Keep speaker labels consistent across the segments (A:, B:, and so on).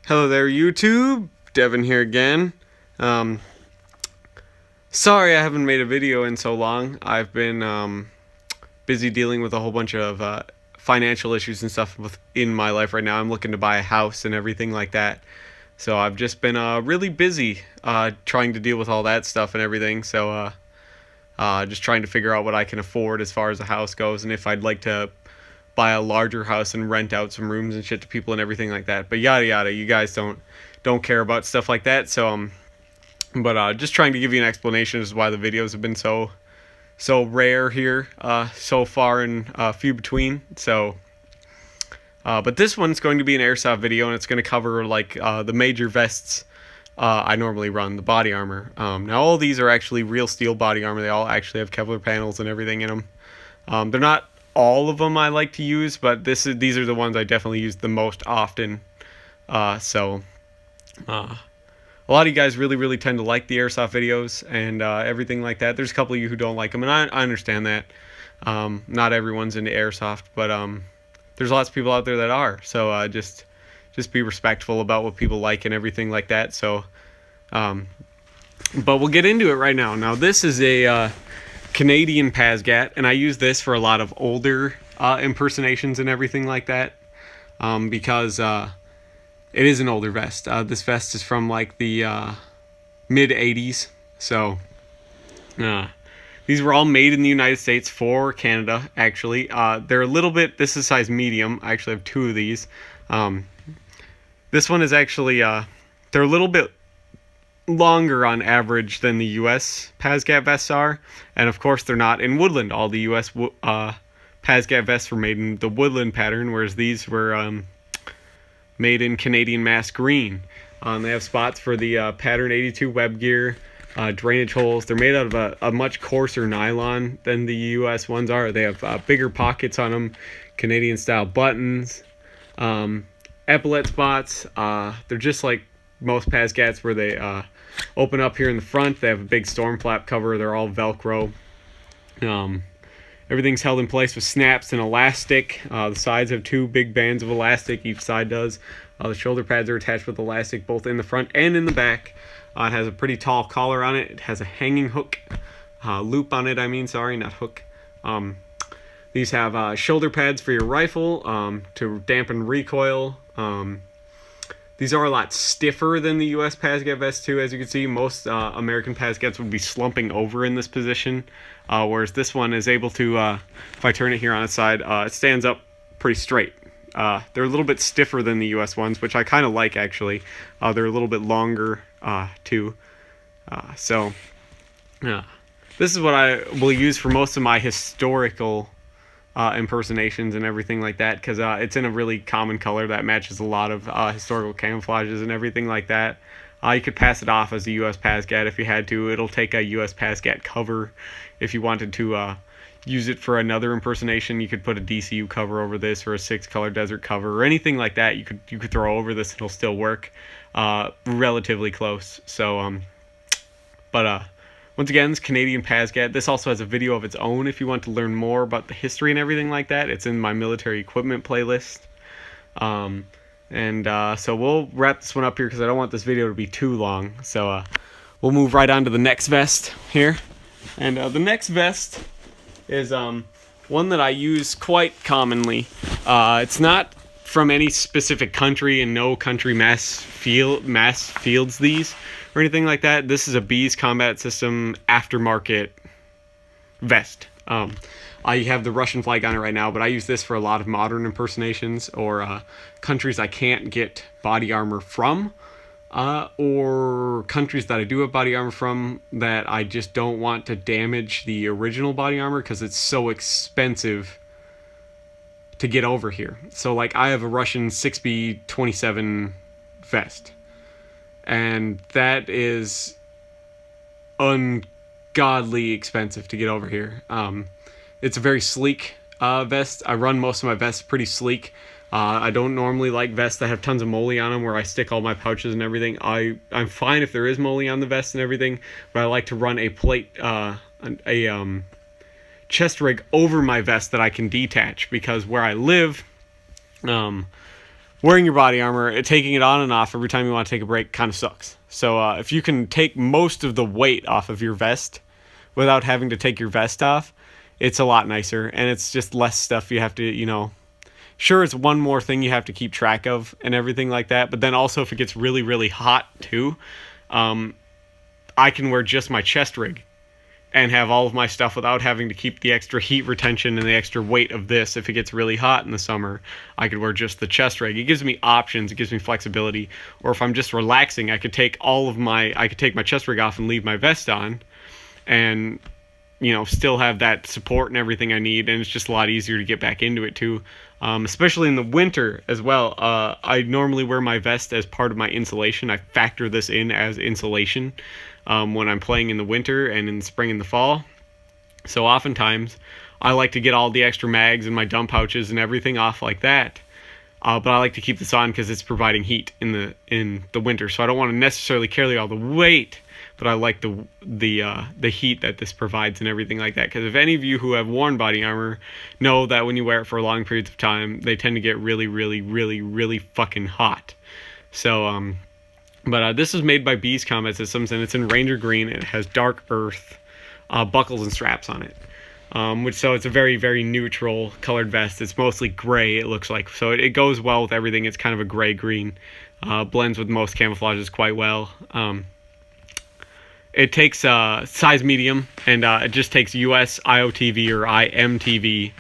A: Hello there, YouTube. Devin here again. Sorry I haven't made a video in so long. I've been busy dealing with a whole bunch of financial issues and stuff in my life right now. I'm looking to buy a house and everything like that. So I've just been really busy trying to deal with all that stuff and everything. So just trying to figure out what I can afford as far as a house goes, and if I'd like to buy a larger house and rent out some rooms and shit to people and everything like that. But yada yada, you guys don't care about stuff like that. So but just trying to give you an explanation as to why the videos have been so rare here so far and few between. So but this one's going to be an airsoft video, and it's going to cover like the major vests I normally run, the body armor. Now all these are actually real steel body armor. They all actually have Kevlar panels and everything in them. They're not all of them I like to use, but these are the ones I definitely use the most often. A lot of you guys really tend to like the airsoft videos and everything like that. There's a couple of you who don't like them, and I understand that. Not everyone's into airsoft, but there's lots of people out there that are. So just be respectful about what people like and everything like that. So but we'll get into it right now. Now this is a Canadian pasgt, and I use this for a lot of older impersonations and everything like that, because it is an older vest. This vest is from like the mid 80s. So these were all made in the United States for Canada, actually. They're a little bit, this is size medium. I actually have two of these. This one is actually, they're a little bit longer on average than the US pasgt vests are, and of course they're not in woodland. All the US pasgt vests were made in the woodland pattern, whereas these were made in Canadian mass green. They have spots for the pattern 82 web gear, drainage holes. They're made out of a much coarser nylon than the US ones are. They have bigger pockets on them, Canadian style buttons, epaulette spots. They're just like most pasgts where they open up here in the front. They have a big storm flap cover. They're all Velcro. Everything's held in place with snaps and elastic. The sides have two big bands of elastic, each side does. The shoulder pads are attached with elastic both in the front and in the back. It has a pretty tall collar on it. It has a hanging hook, loop on it, sorry, not hook. These have shoulder pads for your rifle to dampen recoil. These are a lot stiffer than the US pasgt vest too. As you can see, most American pasgts would be slumping over in this position, whereas this one is able to, if I turn it here on its side, it stands up pretty straight. They're a little bit stiffer than the US ones, which I kind of like, actually. They're a little bit longer too. This is what I will use for most of my historical impersonations and everything like that, because it's in a really common color that matches a lot of historical camouflages and everything like that. You could pass it off as a US pasgt if you had to. It'll take a US pasgt cover. If you wanted to use it for another impersonation, you could put a DCU cover over this, or a 6-color desert cover, or anything like that. You could throw over this, it'll still work relatively close. So once again, it's Canadian pasgt. This also has a video of its own if you want to learn more about the history and everything like that. It's in my military equipment playlist. So we'll wrap this one up here because I don't want this video to be too long. So we'll move right on to the next vest here. And the next vest is one that I use quite commonly. It's not from any specific country, and no country mass fields these or anything like that. This is a Bees Combat System aftermarket vest. I have the Russian flag on it right now, but I use this for a lot of modern impersonations, or countries I can't get body armor from, or countries that I do have body armor from that I just don't want to damage the original body armor because it's so expensive to get over here. So like I have a Russian 6B27 vest, and that is ungodly expensive to get over here. It's a very sleek vest. I run most of my vests pretty sleek. I don't normally like vests that have tons of moly on them where I stick all my pouches and everything. I'm fine if there is moly on the vest and everything, but I like to run a plate, chest rig over my vest that I can detach, because where I live, wearing your body armor, taking it on and off every time you want to take a break kind of sucks. So if you can take most of the weight off of your vest without having to take your vest off, it's a lot nicer, and it's just less stuff you have to, sure, it's one more thing you have to keep track of and everything like that, but then also if it gets really, really hot too, I can wear just my chest rig and have all of my stuff without having to keep the extra heat retention and the extra weight of this. If it gets really hot in the summer, I could wear just the chest rig. It gives me options, it gives me flexibility. Or if I'm just relaxing, I could take my chest rig off and leave my vest on, and still have that support and everything I need, and it's just a lot easier to get back into it too. Especially in the winter as well. I normally wear my vest as part of my insulation. I factor this in as insulation when I'm playing in the winter and in the spring and the fall. So oftentimes I like to get all the extra mags and my dump pouches and everything off like that. But I like to keep this on because it's providing heat in the winter. So I don't want to necessarily carry all the weight, but I like the heat that this provides and everything like that. Because if any of you who have worn body armor know that when you wear it for long periods of time, they tend to get really, really, really, really fucking hot. So, this is made by Bees Combat Systems, and it's in Ranger Green. It has dark earth buckles and straps on it. So it's a very, very neutral colored vest. It's mostly gray, it looks like. So it goes well with everything. It's kind of a gray-green. Blends with most camouflages quite well. It takes size medium, and it just takes US IOTV or IMTV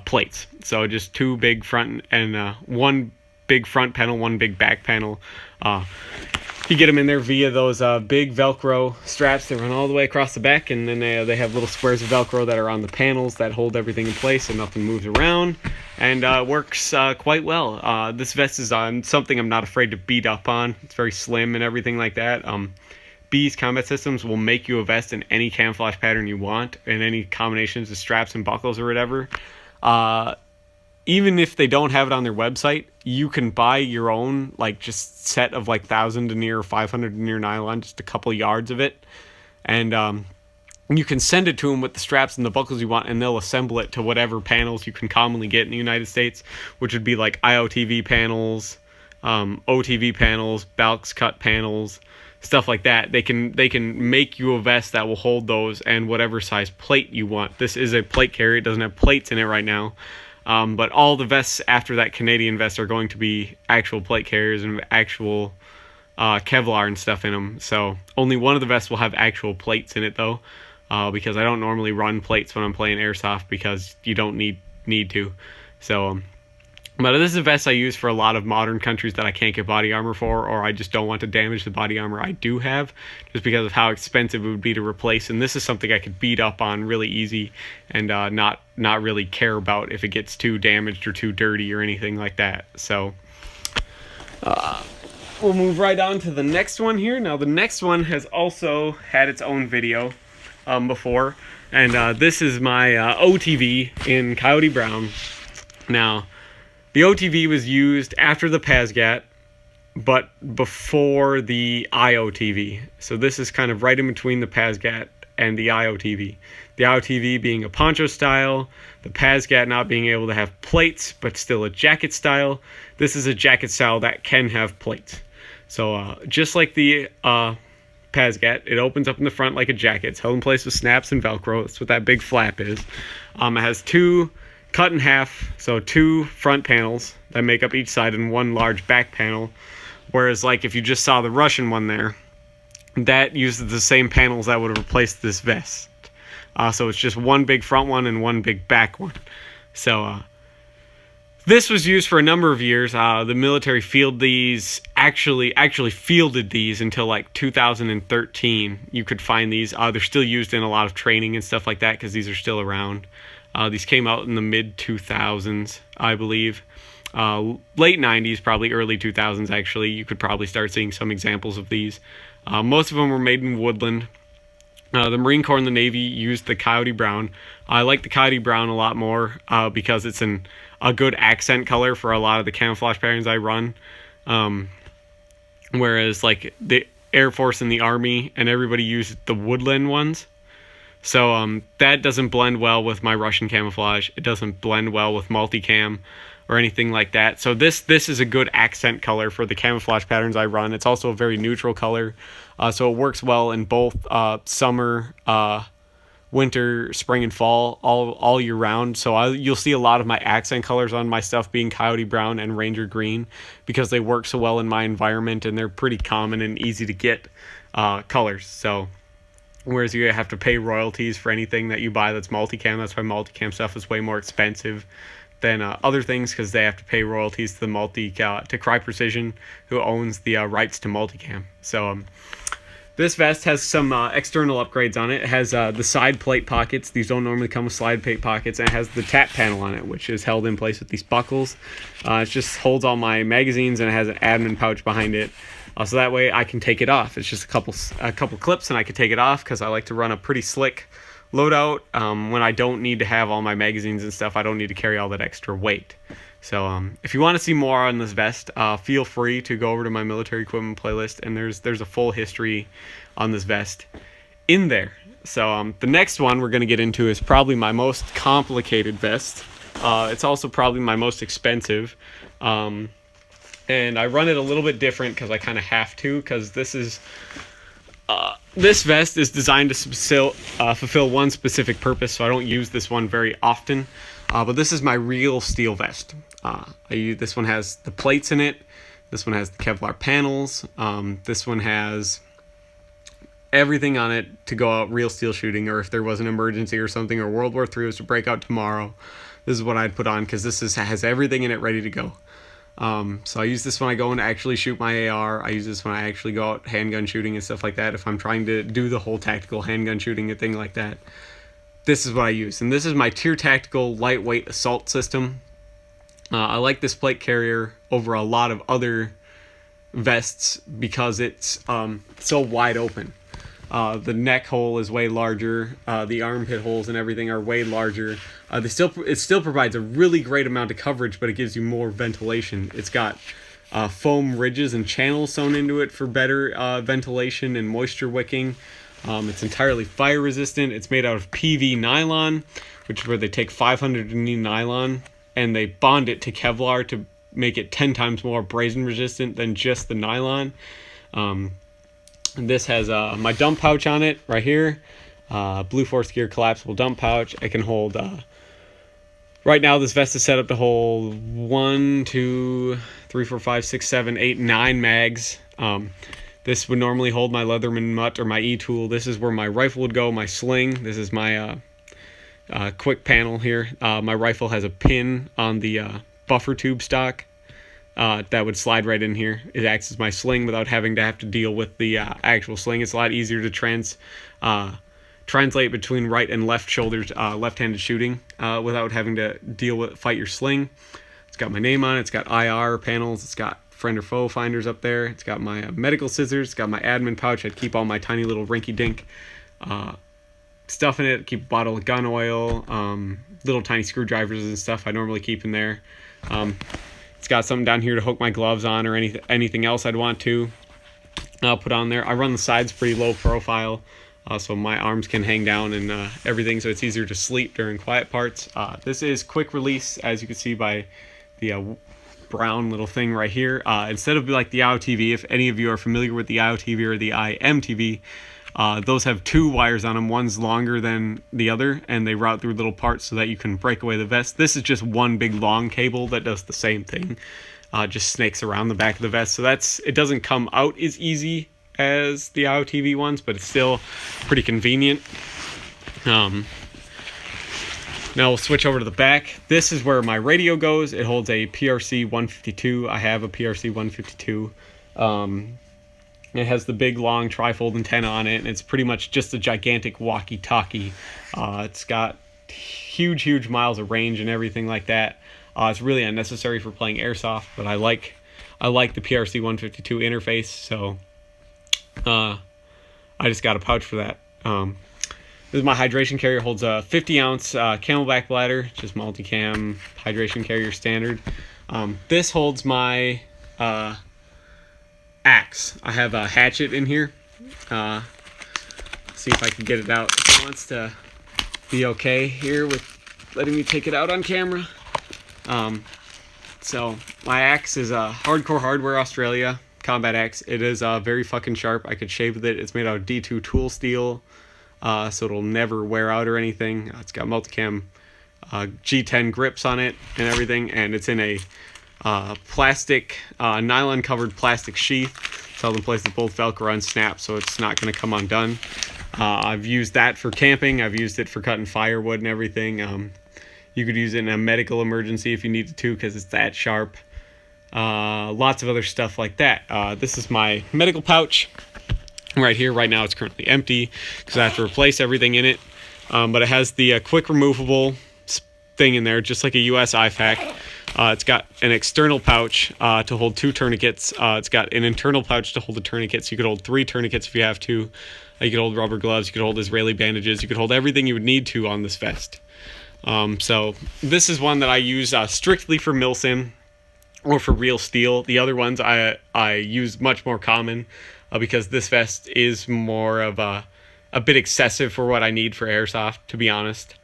A: plates. So just two big front and one big front panel, one big back panel. You get them in there via those big Velcro straps that run all the way across the back, and then they have little squares of Velcro that are on the panels that hold everything in place so nothing moves around, and works quite well. This vest is something I'm not afraid to beat up on. It's very slim and everything like that. Bees Combat Systems will make you a vest in any camouflage pattern you want, and any combinations of straps and buckles or whatever. Even if they don't have it on their website, you can buy your own, just set of 1,000 denier or 500 denier nylon, just a couple yards of it, and you can send it to them with the straps and the buckles you want, and they'll assemble it to whatever panels you can commonly get in the United States, which would be IOTV panels, OTV panels, Balks cut panels, stuff like that. They can make you a vest that will hold those and whatever size plate you want. This is a plate carrier. It doesn't have plates in it right now. But all the vests after that Canadian vest are going to be actual plate carriers and actual Kevlar and stuff in them. So only one of the vests will have actual plates in it though, because I don't normally run plates when I'm playing Airsoft because you don't need to. So, but this is a vest I use for a lot of modern countries that I can't get body armor for, or I just don't want to damage the body armor I do have, just because of how expensive it would be to replace. And this is something I could beat up on really easy and not really care about if it gets too damaged or too dirty or anything like that. So we'll move right on to the next one here. Now the next one has also had its own video before, and this is my OTV in Coyote Brown. Now, the OTV was used after the pasgt, but before the IOTV. So this is kind of right in between the pasgt and the IOTV. The IOTV being a poncho style, the pasgt not being able to have plates, but still a jacket style. This is a jacket style that can have plates. So just like the pasgt, it opens up in the front like a jacket. It's held in place with snaps and Velcro. That's what that big flap is. It has two cut in half, so two front panels that make up each side and one large back panel, whereas if you just saw the Russian one there, that uses the same panels that would have replaced this vest. So it's just one big front one and one big back one. So this was used for a number of years. The military fielded these until 2013. You could find these. They're still used in a lot of training and stuff like that because these are still around. These came out in the mid-2000s, I believe. Late 90s, probably early 2000s, actually. You could probably start seeing some examples of these. Most of them were made in woodland. The Marine Corps and the Navy used the Coyote Brown. I like the Coyote Brown a lot more because it's a good accent color for a lot of the camouflage patterns I run. Whereas, the Air Force and the Army and everybody used the woodland ones. So that doesn't blend well with my Russian camouflage. It doesn't blend well with multicam. or anything like that. So this is a good accent color for the camouflage patterns I run. It's also a very neutral color, so it works well in both summer, winter, spring, and fall, all year round. So you'll see a lot of my accent colors on my stuff being coyote brown and ranger green, because they work so well in my environment, and they're pretty common and easy to get colors. So whereas you have to pay royalties for anything that you buy that's multicam, that's why multicam stuff is way more expensive than other things, because they have to pay royalties to the to Cry Precision, who owns the rights to multicam. So this vest has some external upgrades on it. It has the side plate pockets. These don't normally come with slide plate pockets. And it has the tap panel on it, which is held in place with these buckles. It just holds all my magazines, and it has an admin pouch behind it. So that way I can take it off. It's just a couple clips, and I can take it off, because I like to run a pretty slick loadout when I don't need to have all my magazines and stuff. I don't need to carry all that extra weight. So if you want to see more on this vest, feel free to go over to my military equipment playlist, and there's a full history on this vest in there. So the next one we're going to get into is probably my most complicated vest. It's also probably my most expensive. And I run it a little bit different because I kind of have to, because this vest is designed to fulfill one specific purpose, so I don't use this one very often. But this is my real steel vest. This one has the plates in it. This one has the Kevlar panels. This one has everything on it to go out real steel shooting, or if there was an emergency or something, or World War III was to break out tomorrow, this is what I'd put on, because has everything in it ready to go. So I use this when I go and actually shoot my AR. I use this when I actually go out handgun shooting and stuff like that. If I'm trying to do the whole tactical handgun shooting and thing like that, this is what I use. And this is my Tier Tactical lightweight assault system. I like this plate carrier over a lot of other vests because it's so wide open. The neck hole is way larger. The armpit holes and everything are way larger. It still provides a really great amount of coverage, but it gives you more ventilation. It's got foam ridges and channels sewn into it for better ventilation and moisture wicking. It's entirely fire resistant. It's made out of PV nylon, which is where they take 500 nylon and they bond it to Kevlar to make it 10 times more abrasion resistant than just the nylon. This has my dump pouch on it right here. Blue Force Gear collapsible dump pouch. I can hold, right now this vest is set up to hold 1, 2, 3, 4, 5, 6, 7, 8, 9 mags. This would normally hold my Leatherman Mutt or my E-tool. This is where my rifle would go, my sling. This is my quick panel here. My rifle has a pin on the buffer tube stock that would slide right in here. It acts as my sling without having to deal with the actual sling. It's a lot easier to translate between right and left shoulders, left-handed shooting, without having to fight your sling. It's got my name on it. It's got IR panels. It's got friend or foe finders up there. It's got my medical scissors. It's got my admin pouch. I'd keep all my tiny little rinky-dink stuff in it. Keep a bottle of gun oil, little tiny screwdrivers and stuff I normally keep in there. It's got something down here to hook my gloves on, or anything else I'd want to put on there. I run the sides pretty low profile, so my arms can hang down and everything, so it's easier to sleep during quiet parts. This is quick release, as you can see by the brown little thing right here. Instead of like the IOTV, if any of you are familiar with the IOTV or the IMTV, those have 2 wires on them. One's longer than the other, and they route through little parts so that you can break away the vest. This is just one big long cable that does the same thing. Just snakes around the back of the vest. So it doesn't come out as easy as the IOTV ones, but it's still pretty convenient. Now we'll switch over to the back. This is where my radio goes. It holds a PRC 152. I have a PRC 152. It has the big long trifold antenna on it, and it's pretty much just a gigantic walkie-talkie. It's got huge miles of range and everything like that. It's really unnecessary for playing airsoft, but I like the PRC 152 interface, so I just got a pouch for that. This is my hydration carrier. Holds a 50-ounce Camelback bladder, just multicam hydration carrier standard. This holds my axe. I have a hatchet in here. See if I can get it out. If it wants to be okay here with letting me take it out on camera. So my axe is a Hardcore Hardware Australia combat axe. It is very fucking sharp. I could shave with it. It's made out of D2 tool steel, so it'll never wear out or anything. It's got multicam G10 grips on it and everything, and it's in a plastic, nylon covered plastic sheath. It's held in place with both Velcro and snap, so it's not going to come undone. I've used that for camping. I've used it for cutting firewood and everything. You could use it in a medical emergency if you needed to, because it's that sharp. Lots of other stuff like that. This is my medical pouch right here. Right now it's currently empty because I have to replace everything in it. But it has the quick removable thing in there, just like a US IFAC. It's got an external pouch to hold 2 tourniquets. It's got an internal pouch to hold the tourniquets. You could hold 3 tourniquets if you have to. You could hold rubber gloves. You could hold Israeli bandages. You could hold everything you would need to on this vest. So this is one that I use strictly for milsim or for real steel. The other ones I use much more common because this vest is more of a bit excessive for what I need for airsoft, to be honest.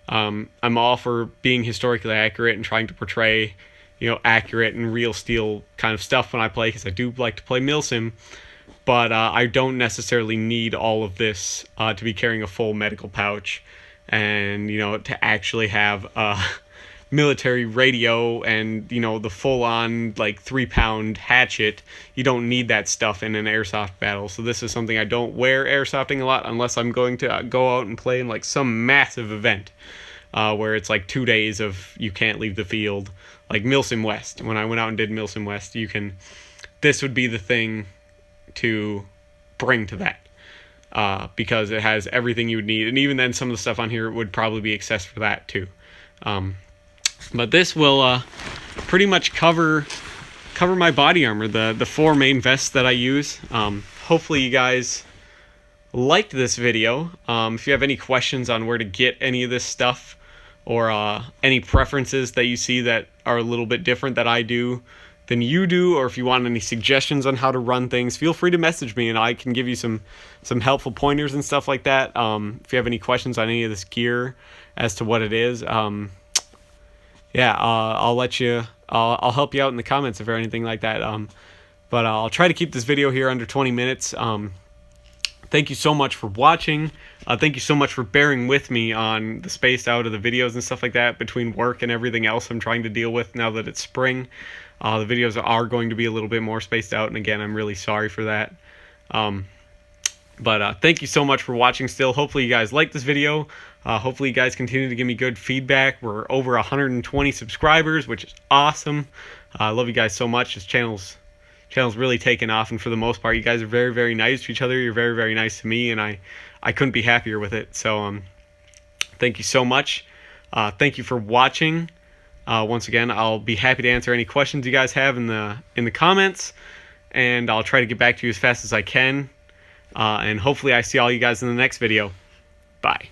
A: I'm all for being historically accurate and trying to portray, accurate and real steel kind of stuff when I play, because I do like to play milsim, but I don't necessarily need all of this to be carrying a full medical pouch and, to actually have a military radio and, the full-on, 3-pound hatchet. You don't need that stuff in an airsoft battle. So this is something I don't wear airsofting a lot unless I'm going to go out and play in, some massive event where it's, 2 days of you can't leave the field. Like Milsim West. When I went out and did Milsim West, this would be the thing to bring to that. Because it has everything you would need. And even then, some of the stuff on here would probably be excess for that, too. But this will pretty much cover my body armor, the 4 main vests that I use. Hopefully you guys liked this video. If you have any questions on where to get any of this stuff, or any preferences that you see that are a little bit different that I do than you do, or if you want any suggestions on how to run things, feel free to message me and I can give you some helpful pointers and stuff like that. If you have any questions on any of this gear as to what it is, I'll let you, I'll help you out in the comments if or anything like that. But I'll try to keep this video here under 20 minutes. Thank you so much for watching. Thank you so much for bearing with me on the spaced out of the videos and stuff like that between work and everything else I'm trying to deal with now that it's spring. The videos are going to be a little bit more spaced out, and again, I'm really sorry for that. But thank you so much for watching still. Hopefully you guys like this video. Hopefully you guys continue to give me good feedback. We're over 120 subscribers, which is awesome. I love you guys so much. This channel's really taken off, and for the most part, you guys are very, very nice to each other. You're very, very nice to me, and I couldn't be happier with it. So thank you so much. Thank you for watching. Once again, I'll be happy to answer any questions you guys have in the comments, and I'll try to get back to you as fast as I can. And hopefully I see all you guys in the next video. Bye.